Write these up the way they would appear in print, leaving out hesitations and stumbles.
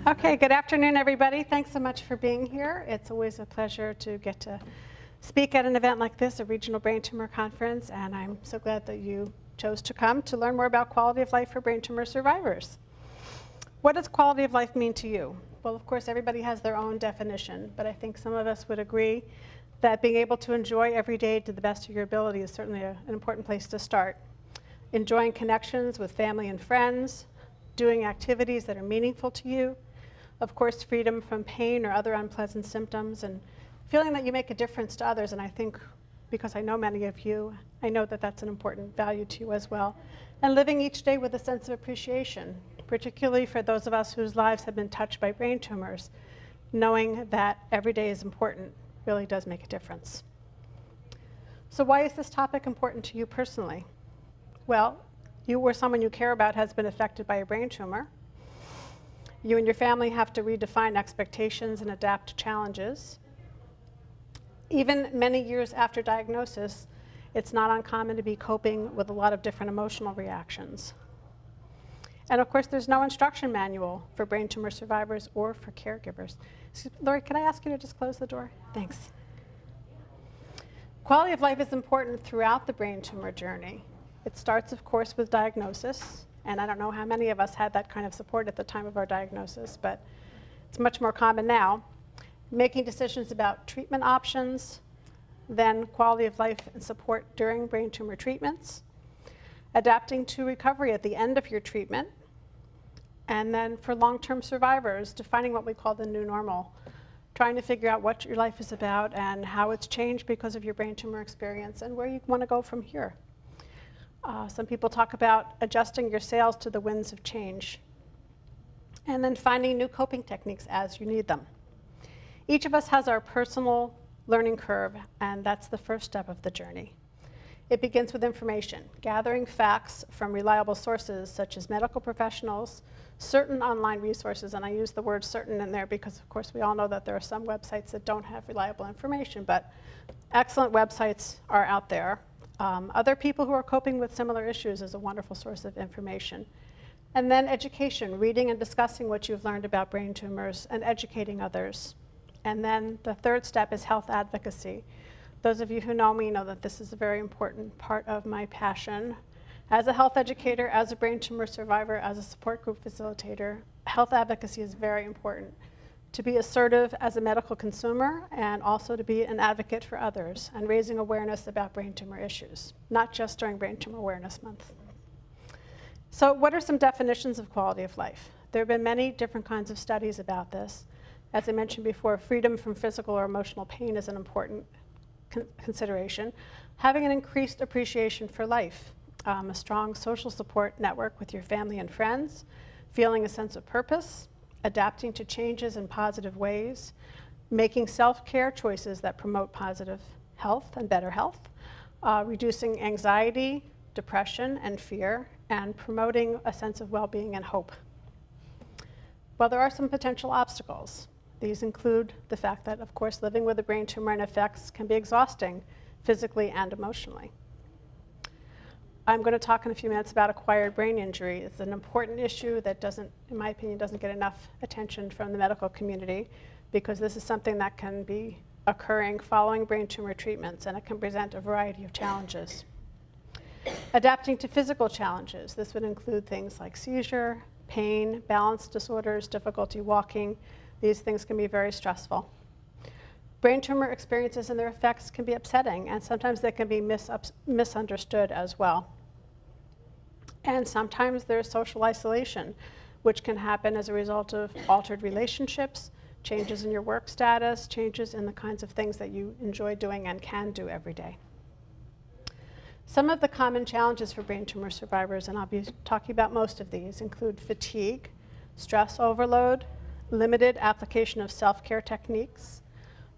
Okay, good afternoon, everybody. Thanks so much for being here. It's always a pleasure to get to speak at an event like this, a regional brain tumor conference, and I'm so glad that you chose to come to learn more about quality of life for brain tumor survivors. What does quality of life mean to you? Well, of course, everybody has their own definition, but I think some of us would agree that being able to enjoy every day to the best of your ability is certainly an important place to start. Enjoying connections with family and friends, doing activities that are meaningful to you, of course, freedom from pain or other unpleasant symptoms, and feeling that you make a difference to others. And I think, because I know many of you, I know that that's an important value to you as well. And living each day with a sense of appreciation, particularly for those of us whose lives have been touched by brain tumors, knowing that every day is important really does make a difference. So why is this topic important to you personally? Well, you or someone you care about has been affected by a brain tumor. You and your family have to redefine expectations and adapt to challenges. Even many years after diagnosis, it's not uncommon to be coping with a lot of different emotional reactions. And of course, there's no instruction manual for brain tumor survivors or for caregivers. Lori, can I ask you to just close the door? Thanks. Quality of life is important throughout the brain tumor journey. It starts, of course, with diagnosis. And I don't know how many of us had that kind of support at the time of our diagnosis, but it's much more common now. Making decisions about treatment options, then quality of life and support during brain tumor treatments, adapting to recovery at the end of your treatment, and then for long-term survivors, defining what we call the new normal, trying to figure out what your life is about and how it's changed because of your brain tumor experience and where you want to go from here. Some people talk about adjusting your sails to the winds of change, and then finding new coping techniques as you need them. Each of us has our personal learning curve, and that's the first step of the journey. It begins with information, gathering facts from reliable sources such as medical professionals, certain online resources, and I use the word certain in there because, of course, we all know that there are some websites that don't have reliable information, but excellent websites are out there. Other people who are coping with similar issues is a wonderful source of information. And then education, reading and discussing what you've learned about brain tumors and educating others. And then the third step is health advocacy. Those of you who know me know that this is a very important part of my passion. As a health educator, as a brain tumor survivor, as a support group facilitator, health advocacy is very important. To be assertive as a medical consumer and also to be an advocate for others and raising awareness about brain tumor issues, not just during Brain Tumor Awareness Month. So what are some definitions of quality of life? There have been many different kinds of studies about this. As I mentioned before, freedom from physical or emotional pain is an important consideration. Having an increased appreciation for life, a strong social support network with your family and friends, feeling a sense of purpose, adapting to changes in positive ways, making self-care choices that promote positive health and better health, reducing anxiety, depression, and fear, and promoting a sense of well-being and hope. Well, there are some potential obstacles. These include the fact that, of course, living with a brain tumor and effects can be exhausting physically and emotionally. I'm going to talk in a few minutes about acquired brain injury. It's an important issue that doesn't, in my opinion, doesn't get enough attention from the medical community because this is something that can be occurring following brain tumor treatments, and it can present a variety of challenges. Adapting to physical challenges. This would include things like seizure, pain, balance disorders, difficulty walking. These things can be very stressful. Brain tumor experiences and their effects can be upsetting, and sometimes they can be misunderstood as well. And sometimes there's social isolation, which can happen as a result of altered relationships, changes in your work status, changes in the kinds of things that you enjoy doing and can do every day. Some of the common challenges for brain tumor survivors, and I'll be talking about most of these, include fatigue, stress overload, limited application of self-care techniques,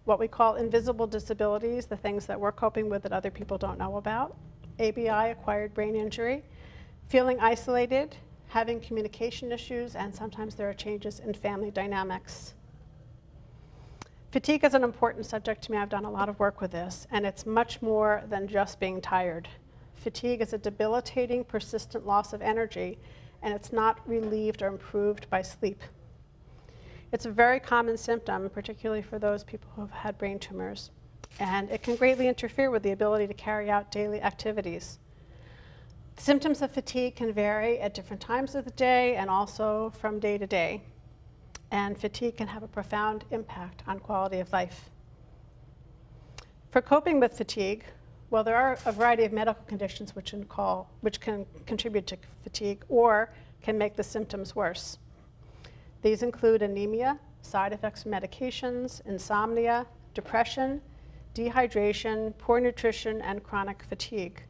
what we call invisible disabilities, the things that we're coping with that other people don't know about, ABI, acquired brain injury, feeling isolated, having communication issues, and sometimes there are changes in family dynamics. Fatigue is an important subject to me. I've done a lot of work with this, and it's much more than just being tired. Fatigue is a debilitating, persistent loss of energy, and it's not relieved or improved by sleep. It's a very common symptom, particularly for those people who have had brain tumors, and it can greatly interfere with the ability to carry out daily activities. Symptoms of fatigue can vary at different times of the day and also from day to day, and fatigue can have a profound impact on quality of life. For coping with fatigue, well, there are a variety of medical conditions which can contribute to fatigue or can make the symptoms worse. These include anemia, side effects from medications, insomnia, depression, dehydration, poor nutrition, and chronic fatigue.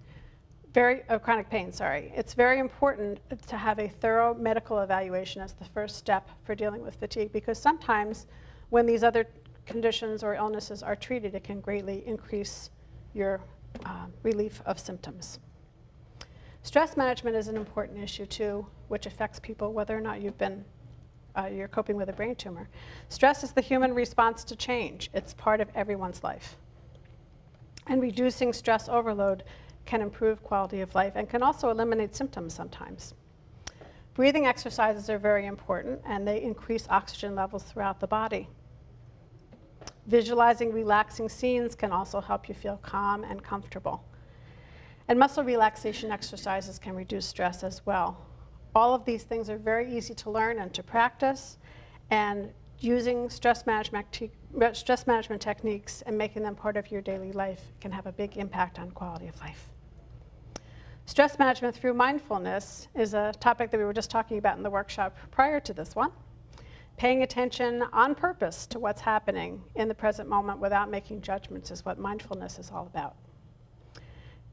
Chronic pain, sorry. It's very important to have a thorough medical evaluation as the first step for dealing with fatigue, because sometimes when these other conditions or illnesses are treated, it can greatly increase your relief of symptoms. Stress management is an important issue too, which affects people whether or not you're coping with a brain tumor. Stress is the human response to change. It's part of everyone's life. And reducing stress overload can improve quality of life and can also eliminate symptoms sometimes. Breathing exercises are very important, and they increase oxygen levels throughout the body. Visualizing relaxing scenes can also help you feel calm and comfortable. And muscle relaxation exercises can reduce stress as well. All of these things are very easy to learn and to practice, and using stress management techniques and making them part of your daily life can have a big impact on quality of life. Stress management through mindfulness is a topic that we were just talking about in the workshop prior to this one. Paying attention on purpose to what's happening in the present moment without making judgments is what mindfulness is all about.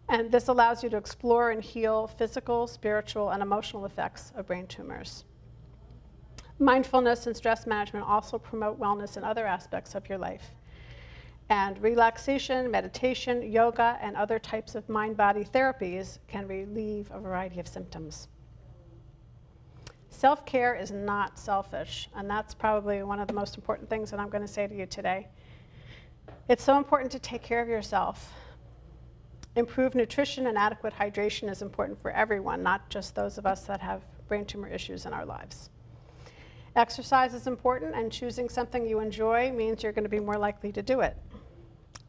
And this allows you to explore and heal physical, spiritual, and emotional effects of brain tumors. Mindfulness and stress management also promote wellness in other aspects of your life. And relaxation, meditation, yoga, and other types of mind-body therapies can relieve a variety of symptoms. Self-care is not selfish, and that's probably one of the most important things that I'm going to say to you today. It's so important to take care of yourself. Improved nutrition and adequate hydration is important for everyone, not just those of us that have brain tumor issues in our lives. Exercise is important, and choosing something you enjoy means you're going to be more likely to do it.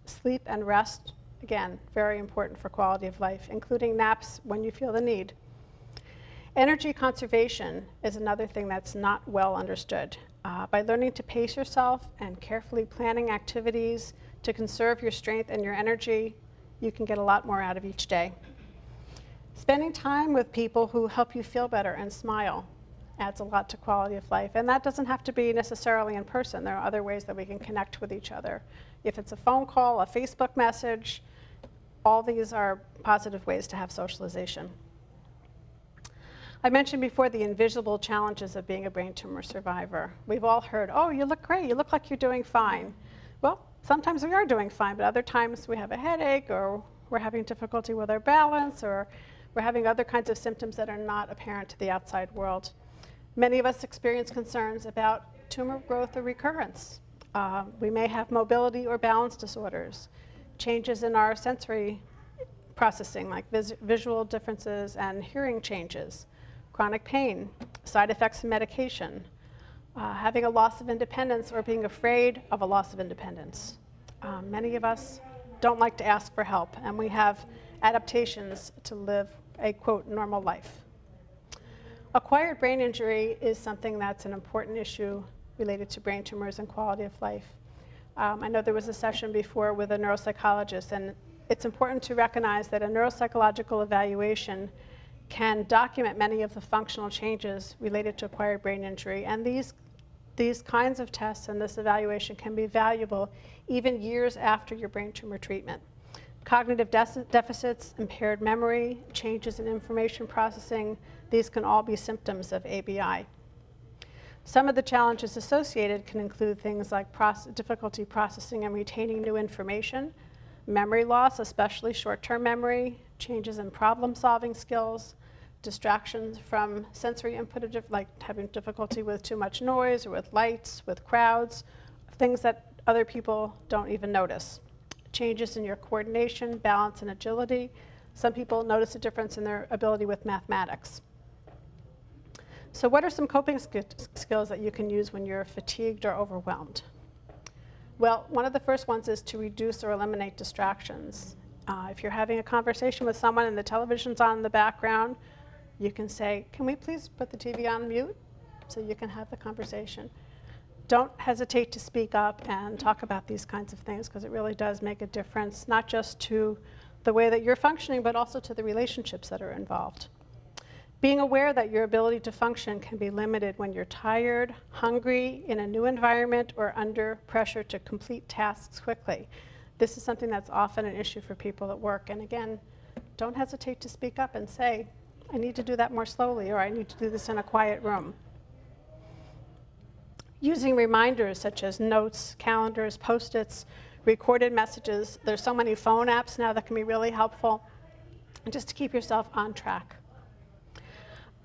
Sleep and rest, again, very important for quality of life, including naps when you feel the need. Energy conservation is another thing that's not well understood. By learning to pace yourself and carefully planning activities to conserve your strength and your energy, you can get a lot more out of each day. Spending time with people who help you feel better and smile adds a lot to quality of life. And that doesn't have to be necessarily in person. There are other ways that we can connect with each other. If it's a phone call, a Facebook message, all these are positive ways to have socialization. I mentioned before the invisible challenges of being a brain tumor survivor. We've all heard, oh, you look great, you look like you're doing fine. Well, sometimes we are doing fine, but other times we have a headache, or we're having difficulty with our balance, or we're having other kinds of symptoms that are not apparent to the outside world. Many of us experience concerns about tumor growth or recurrence. We may have mobility or balance disorders, changes in our sensory processing, like visual differences and hearing changes, chronic pain, side effects of medication, having a loss of independence or being afraid of a loss of independence. Many of us don't like to ask for help, and we have adaptations to live a, quote, normal life. Acquired brain injury is something that's an important issue related to brain tumors and quality of life. I know there was a session before with a neuropsychologist, and it's important to recognize that a neuropsychological evaluation can document many of the functional changes related to acquired brain injury, and these kinds of tests and this evaluation can be valuable even years after your brain tumor treatment. Cognitive deficits, impaired memory, changes in information processing, these can all be symptoms of ABI. Some of the challenges associated can include things like difficulty processing and retaining new information, memory loss, especially short-term memory, changes in problem-solving skills, distractions from sensory input, like having difficulty with too much noise or with lights, with crowds, things that other people don't even notice. Changes in your coordination, balance, and agility. Some people notice a difference in their ability with mathematics. So what are some coping skills that you can use when you're fatigued or overwhelmed? Well, one of the first ones is to reduce or eliminate distractions. If you're having a conversation with someone and the television's on in the background, you can say, can we please put the TV on mute so you can have the conversation? Don't hesitate to speak up and talk about these kinds of things, because it really does make a difference, not just to the way that you're functioning, but also to the relationships that are involved. Being aware that your ability to function can be limited when you're tired, hungry, in a new environment, or under pressure to complete tasks quickly. This is something that's often an issue for people at work. And again, don't hesitate to speak up and say, I need to do that more slowly, or I need to do this in a quiet room. Using reminders such as notes, calendars, Post-its, recorded messages. There's so many phone apps now that can be really helpful, and just to keep yourself on track.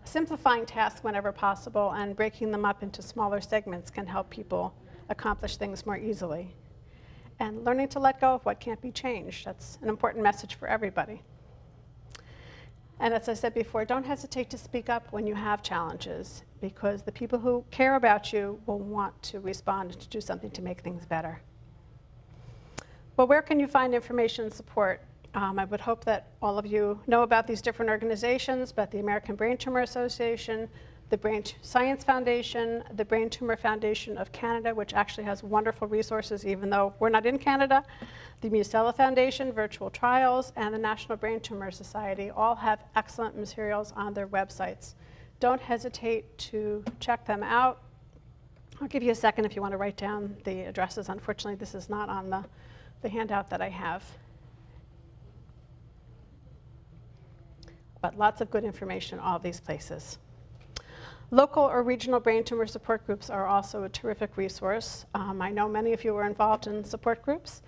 Simplifying tasks whenever possible and breaking them up into smaller segments can help people accomplish things more easily. And learning to let go of what can't be changed. That's an important message for everybody. And as I said before, don't hesitate to speak up when you have challenges, because the people who care about you will want to respond and to do something to make things better. Well, where can you find information and support? I would hope that all of you know about these different organizations, but the American Brain Tumor Association, the Brain Science Foundation, the Brain Tumor Foundation of Canada, which actually has wonderful resources even though we're not in Canada, the Musella Foundation, Virtual Trials, and the National Brain Tumor Society all have excellent materials on their websites. Don't hesitate to check them out. I'll give you a second if you want to write down the addresses. Unfortunately, this is not on the handout that I have. But lots of good information in all these places. Local or regional brain tumor support groups are also a terrific resource. I know many of you are involved in support groups.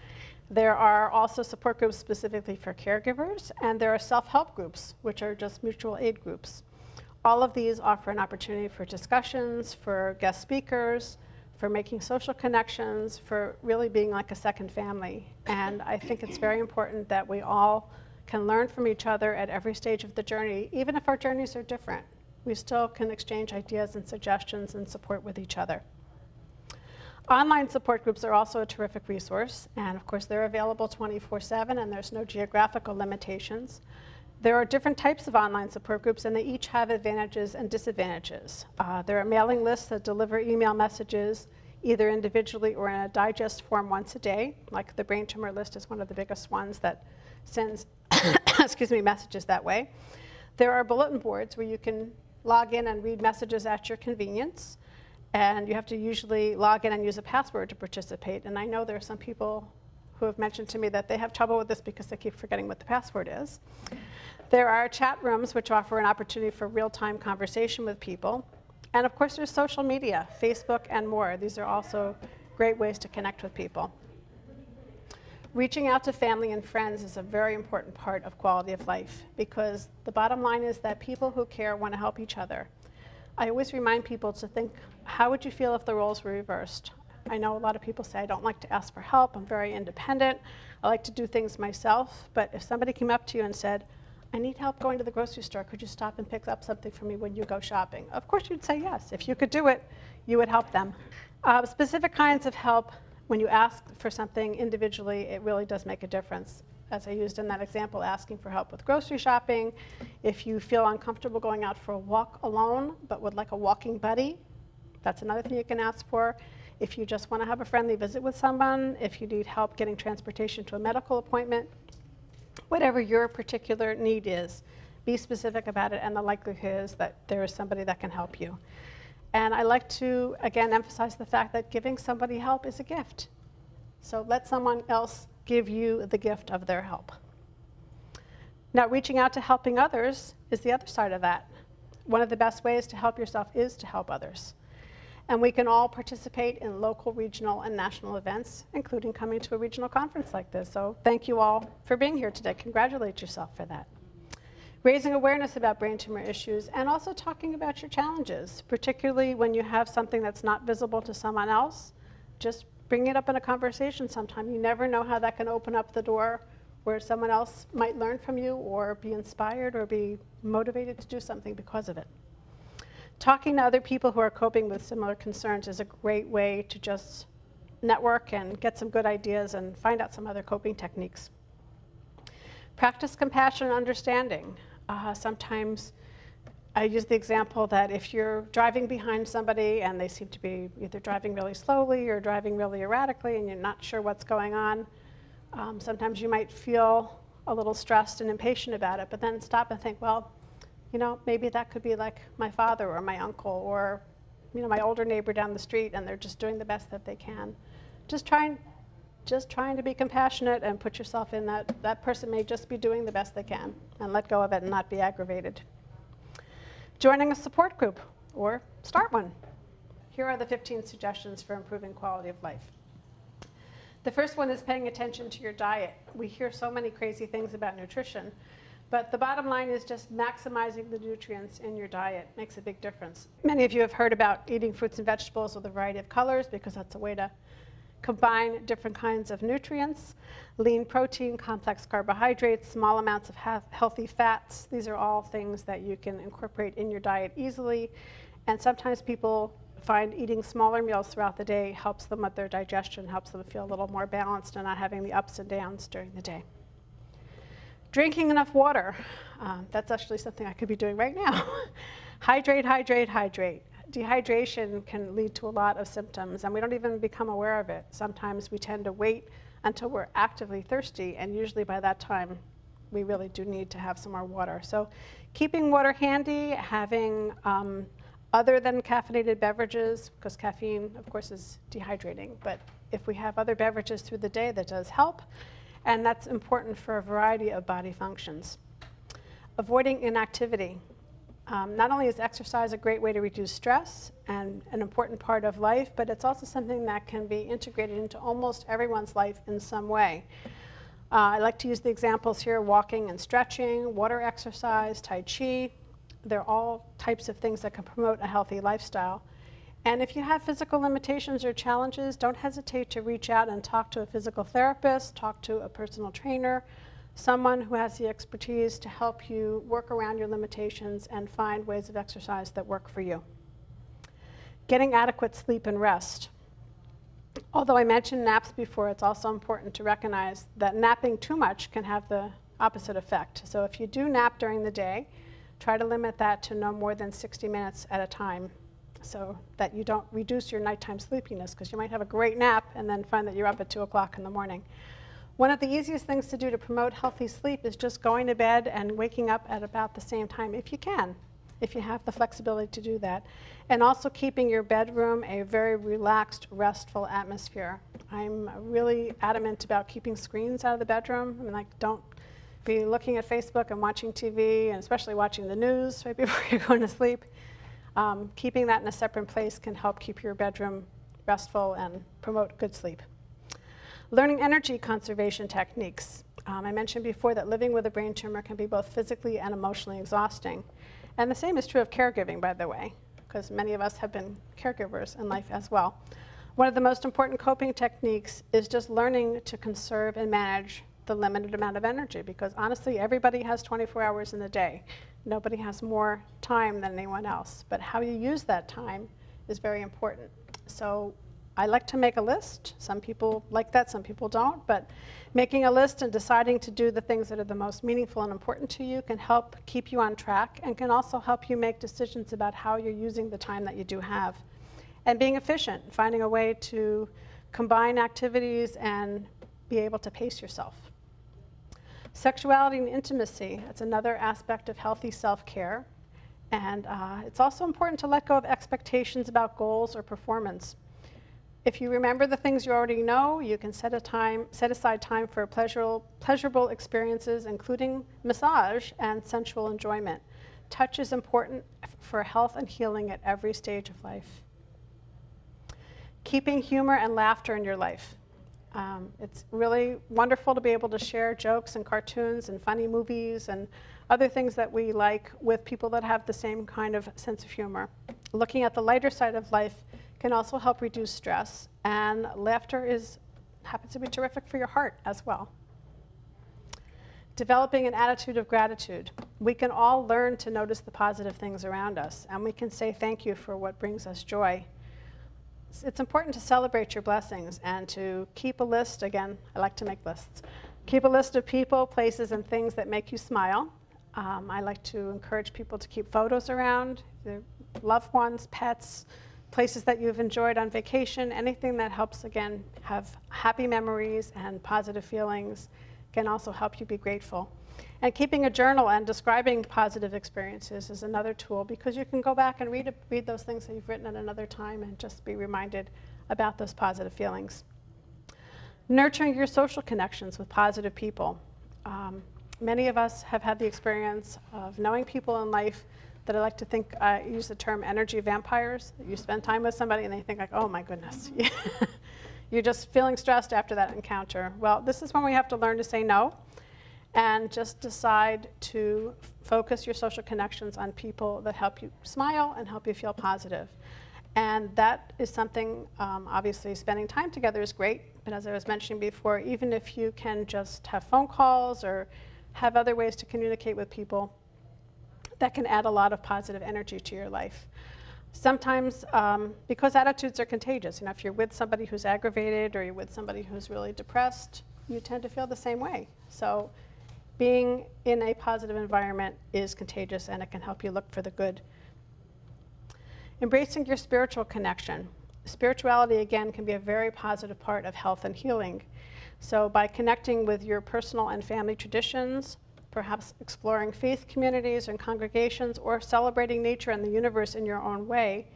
There are also support groups specifically for caregivers, and there are self-help groups, which are just mutual aid groups. All of these offer an opportunity for discussions, for guest speakers, for making social connections, for really being like a second family. And I think it's very important that we all can learn from each other at every stage of the journey, even if our journeys are different. We still can exchange ideas and suggestions and support with each other. Online support groups are also a terrific resource, and of course they're available 24/7 and there's no geographical limitations. There are different types of online support groups, and they each have advantages and disadvantages. There are mailing lists that deliver email messages either individually or in a digest form once a day, like the Brain Tumor List is one of the biggest ones that sends messages that way. There are bulletin boards where you can log in and read messages at your convenience, and you have to usually log in and use a password to participate. And I know there are some people who have mentioned to me that they have trouble with this because they keep forgetting what the password is. There are chat rooms which offer an opportunity for real-time conversation with people. And of course there's social media, Facebook and more. These are also great ways to connect with people. Reaching out to family and friends is a very important part of quality of life, because the bottom line is that people who care want to help each other. I always remind people to think, how would you feel if the roles were reversed? I know a lot of people say, I don't like to ask for help, I'm very independent, I like to do things myself, but if somebody came up to you and said, I need help going to the grocery store, could you stop and pick up something for me when you go shopping? Of course you'd say yes. If you could do it, you would help them. Specific kinds of help, when you ask for something individually, it really does make a difference. As I used in that example, asking for help with grocery shopping. If you feel uncomfortable going out for a walk alone, but would like a walking buddy, that's another thing you can ask for. If you just want to have a friendly visit with someone, if you need help getting transportation to a medical appointment, whatever your particular need is, be specific about it, and the likelihood is that there is somebody that can help you. And I like to, again, emphasize the fact that giving somebody help is a gift. So let someone else give you the gift of their help. Now, reaching out to helping others is the other side of that. One of the best ways to help yourself is to help others. And we can all participate in local, regional, and national events, including coming to a regional conference like this. So thank you all for being here today. Congratulate yourself for that. Raising awareness about brain tumor issues, and also talking about your challenges, particularly when you have something that's not visible to someone else. Just bring it up in a conversation sometime. You never know how that can open up the door where someone else might learn from you or be inspired or be motivated to do something because of it. Talking to other people who are coping with similar concerns is a great way to just network and get some good ideas and find out some other coping techniques. Practice compassion and understanding. Sometimes I use the example that if you're driving behind somebody and they seem to be either driving really slowly or driving really erratically and you're not sure what's going on, sometimes you might feel a little stressed and impatient about it, but then stop and think, well, you know, maybe that could be like my father or my uncle or, you know, my older neighbor down the street, and they're just doing the best that they can. Just trying to be compassionate and put yourself in that person may just be doing the best they can, and let go of it and not be aggravated. Joining a support group, or start one. Here are the 15 suggestions for improving quality of life. The first one is paying attention to your diet. We hear so many crazy things about nutrition, but the bottom line is just maximizing the nutrients in your diet makes a big difference. Many of you have heard about eating fruits and vegetables with a variety of colors because that's a way to combine different kinds of nutrients. Lean protein, complex carbohydrates, small amounts of healthy fats. These are all things that you can incorporate in your diet easily. And sometimes people find eating smaller meals throughout the day helps them with their digestion, helps them feel a little more balanced and not having the ups and downs during the day. Drinking enough water. That's actually something I could be doing right now. Hydrate, hydrate, hydrate. Dehydration can lead to a lot of symptoms, and we don't even become aware of it. Sometimes we tend to wait until we're actively thirsty, and usually by that time, we really do need to have some more water. So keeping water handy, having other than caffeinated beverages, because caffeine, of course, is dehydrating, but if we have other beverages through the day, that does help, and that's important for a variety of body functions. Avoiding inactivity. Not only is exercise a great way to reduce stress and an important part of life, but it's also something that can be integrated into almost everyone's life in some way. I like to use the examples here: walking and stretching, water exercise, Tai Chi. They're all types of things that can promote a healthy lifestyle. And if you have physical limitations or challenges, don't hesitate to reach out and talk to a physical therapist, talk to a personal trainer, someone who has the expertise to help you work around your limitations and find ways of exercise that work for you. Getting adequate sleep and rest. Although I mentioned naps before, it's also important to recognize that napping too much can have the opposite effect. So if you do nap during the day, try to limit that to no more than 60 minutes at a time so that you don't reduce your nighttime sleepiness, because you might have a great nap and then find that you're up at 2 o'clock in the morning. One of the easiest things to do to promote healthy sleep is just going to bed and waking up at about the same time if you can, if you have the flexibility to do that. And also keeping your bedroom a very relaxed, restful atmosphere. I'm really adamant about keeping screens out of the bedroom. I mean, like, don't be looking at Facebook and watching TV, and especially watching the news right before you're going to sleep. Keeping that in a separate place can help keep your bedroom restful and promote good sleep. Learning energy conservation techniques. I mentioned before that living with a brain tumor can be both physically and emotionally exhausting. And the same is true of caregiving, by the way, because many of us have been caregivers in life as well. One of the most important coping techniques is just learning to conserve and manage the limited amount of energy, because honestly, everybody has 24 hours in the day. Nobody has more time than anyone else, but how you use that time is very important. So I like to make a list. Some people like that, some people don't, but making a list and deciding to do the things that are the most meaningful and important to you can help keep you on track and can also help you make decisions about how you're using the time that you do have. And being efficient, finding a way to combine activities and be able to pace yourself. Sexuality and intimacy, that's another aspect of healthy self-care. And it's also important to let go of expectations about goals or performance. If you remember the things you already know, you can set aside time for pleasurable experiences, including massage and sensual enjoyment. Touch is important for health and healing at every stage of life. Keeping humor and laughter in your life. It's really wonderful to be able to share jokes and cartoons and funny movies and other things that we like with people that have the same kind of sense of humor. Looking at the lighter side of life can also help reduce stress, and laughter happens to be terrific for your heart as well. Developing an attitude of gratitude. We can all learn to notice the positive things around us, and we can say thank you for what brings us joy. It's important to celebrate your blessings and to keep a list. Again, I like to make lists. Keep a list of people, places, and things that make you smile. I like to encourage people to keep photos around, their loved ones, pets, places that you've enjoyed on vacation, anything that helps, again, have happy memories and positive feelings can also help you be grateful. And keeping a journal and describing positive experiences is another tool, because you can go back and read those things that you've written at another time and just be reminded about those positive feelings. Nurturing your social connections with positive people. Many of us have had the experience of knowing people in life that I like to think, use the term energy vampires. You spend time with somebody and they think like, oh my goodness, you're just feeling stressed after that encounter. Well, this is when we have to learn to say no and just decide to focus your social connections on people that help you smile and help you feel positive. And that is something, obviously spending time together is great, but as I was mentioning before, even if you can just have phone calls or have other ways to communicate with people, that can add a lot of positive energy to your life. Sometimes, because attitudes are contagious, if you're with somebody who's aggravated or you're with somebody who's really depressed, you tend to feel the same way. So being in a positive environment is contagious, and it can help you look for the good. Embracing your spiritual connection. Spirituality, again, can be a very positive part of health and healing. So by connecting with your personal and family traditions, perhaps exploring faith communities and congregations, or celebrating nature and the universe in your own way,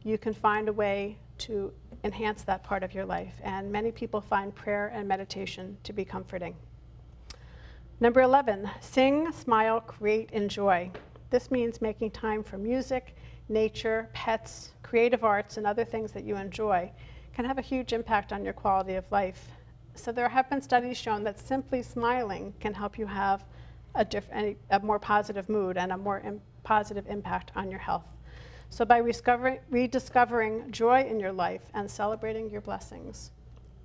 you can find a way to enhance that part of your life. And many people find prayer and meditation to be comforting. Number 11, sing, smile, create, enjoy. This means making time for music, nature, pets, creative arts, and other things that you enjoy can have a huge impact on your quality of life. So there have been studies shown that simply smiling can help you have a more positive mood and a more positive impact on your health. So by rediscovering joy in your life and celebrating your blessings,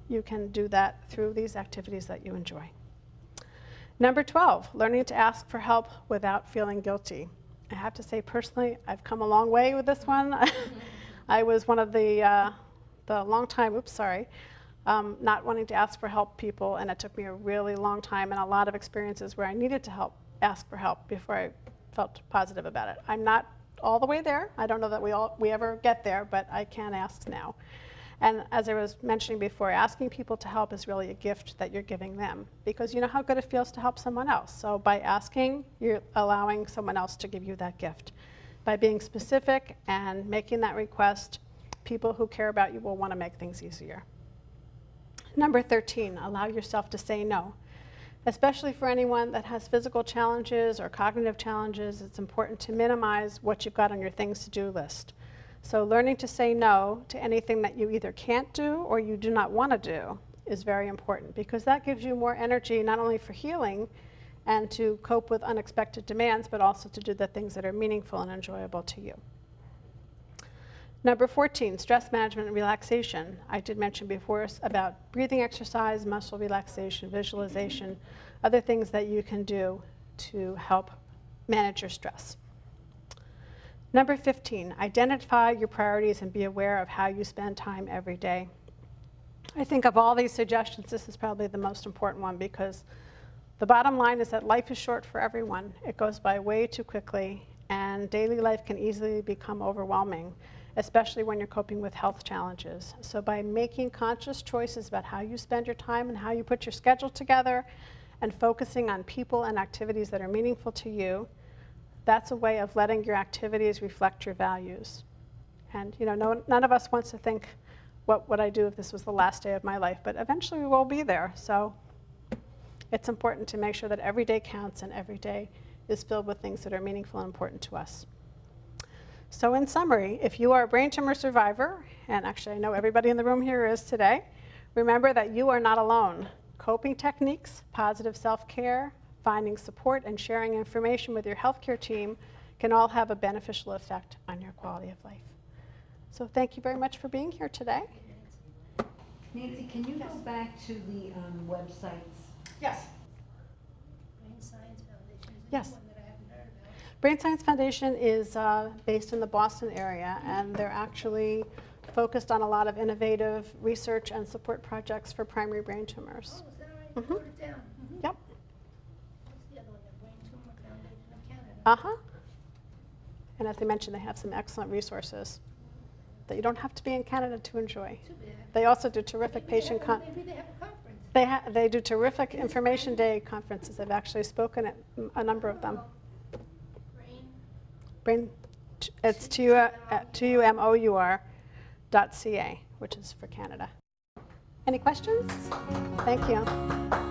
you can do that through these activities that you enjoy. Number 12, learning to ask for help without feeling guilty. I have to say personally, I've come a long way with this one. I was one of the long time, not wanting to ask for help people, and it took me a really long time and a lot of experiences where I needed to ask for help before I felt positive about it. I'm not all the way there. I don't know that we ever get there, but I can ask now. And as I was mentioning before, asking people to help is really a gift that you're giving them, because you know how good it feels to help someone else. So by asking, you're allowing someone else to give you that gift. By being specific and making that request, people who care about you will want to make things easier. Number 13, allow yourself to say no. Especially for anyone that has physical challenges or cognitive challenges, it's important to minimize what you've got on your things to do list. So learning to say no to anything that you either can't do or you do not want to do is very important, because that gives you more energy not only for healing and to cope with unexpected demands, but also to do the things that are meaningful and enjoyable to you. Number 14, stress management and relaxation. I did mention before about breathing exercise, muscle relaxation, visualization, other things that you can do to help manage your stress. Number 15, identify your priorities and be aware of how you spend time every day. I think of all these suggestions, this is probably the most important one, because the bottom line is that life is short for everyone. It goes by way too quickly, and daily life can easily become overwhelming, especially when you're coping with health challenges. So by making conscious choices about how you spend your time and how you put your schedule together, and focusing on people and activities that are meaningful to you, that's a way of letting your activities reflect your values. And none of us wants to think, what would I do if this was the last day of my life? But eventually we will be there. So it's important to make sure that every day counts and every day is filled with things that are meaningful and important to us. So in summary, if you are a brain tumor survivor, and actually I know everybody in the room here is today, remember that you are not alone. Coping techniques, positive self-care, finding support, and sharing information with your healthcare team can all have a beneficial effect on your quality of life. So thank you very much for being here today. Nancy, can you go back to the websites? Yes. Brain Science Foundation is Yes. one that I haven't heard Brain Science Foundation is based in the Boston area, and they're actually focused on a lot of innovative research and support projects for primary brain tumors. Oh, is that right? I wrote it down. Yep. What's the other one? The Brain Tumor Foundation of Canada. Uh-huh. And as I mentioned, they have some excellent resources that you don't have to be in Canada to enjoy. Too bad. They also do terrific patient Maybe they have a conference. they do terrific information day conferences. I've actually spoken at a number of them. Brain. It's tumor.ca, which is for Canada. Any questions? Thank you.